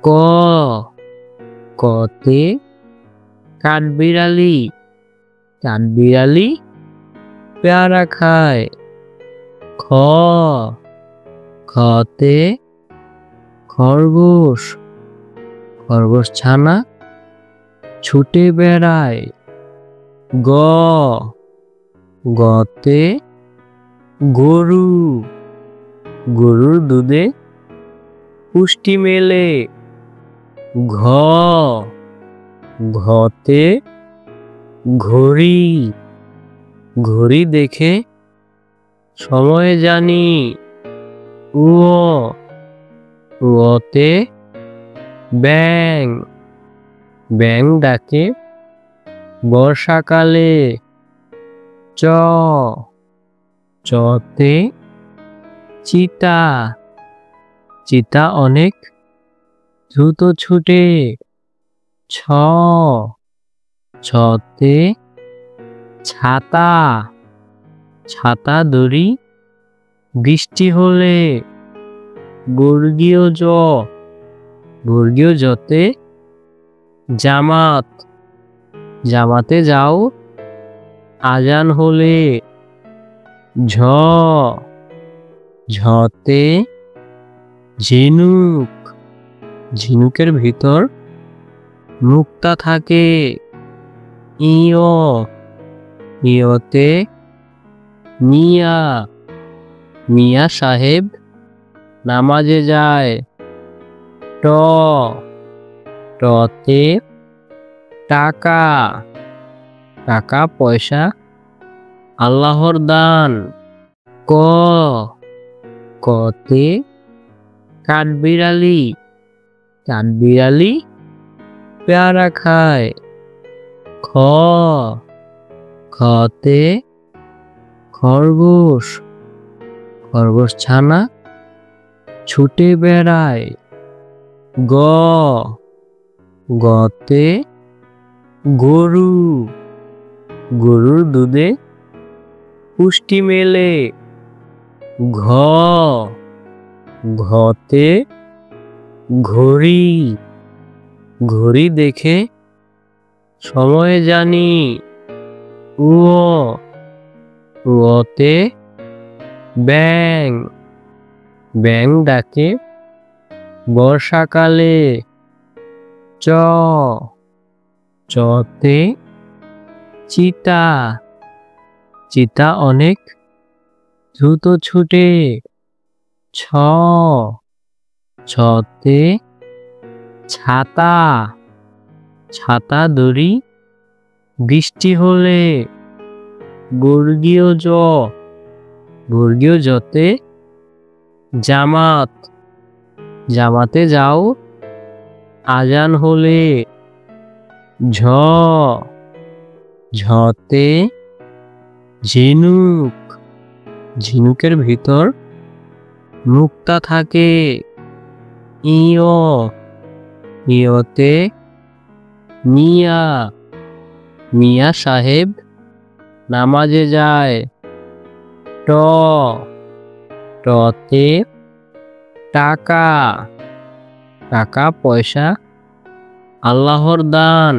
ক কতে কাঠবিড়ালি, কাঠবিড়ালি পেয়ারা খায়। খ খতে খরগোশ, খরগোশ ছানা ছুটে বেড়ায়। গ গতে গরু, গরুর দুধে পুষ্টি মেলে। ঘ ঘতে ঘড়ি, ঘড়ি দেখে সময় জানি। উ ওতে ব্যাঙ, ব্যাঙ ডাকে বর্ষাকালে। চ চতে চিতা, চিতা অনেক দ্রুত ছুটে। ছ ছতে ছাতা, ছাতা ধরি বৃষ্টি হলে। বর্গীয় জ, বর্গীয় জতে জামাত, জামাতে যাও আজান হলে। ঝ ঝতে ঝিনুক, ঝিনুকের ভিতর মুক্তা থাকে। ইয় ইয়তে মিয়া, মিয়া সাহেব নামাজে যায়। ট টতে টাকা, টাকা পয়সা আল্লাহর দান। ক কতে কাঠবিড়ালি, কাঠবিড়ালি পেয়ারা খায়। খ খতে খরগোশ, খরগোশ ছানা ছুটে বেড়ায়। গ গতে গরু, গরুর দুধে পুষ্টি মেলে। ঘ ঘতে ঘড়ি, ঘড়ি দেখে সময় জানি। উ ওতে ব্যাঙ, ব্যাঙ ডাকে বর্ষাকালে। চ চতে চিতা, চিতা অনেক দ্রুত ছুটে। ছ ছতে ছাতা, ছাতা ধরি বৃষ্টি হলে। বর্গীয় জ, বর্গীয় জতে জামাত, জামাতে যাও আজান হলে। ঝ ঝতে ঝিনুক, ঝিনুকের ভিতর মুক্তা থাকে। ইয় ইয়তে মিয়া, মিয়া সাহেব নামাজে যায়। ট টতে টাকা, টাকা পয়সা আল্লাহর দান।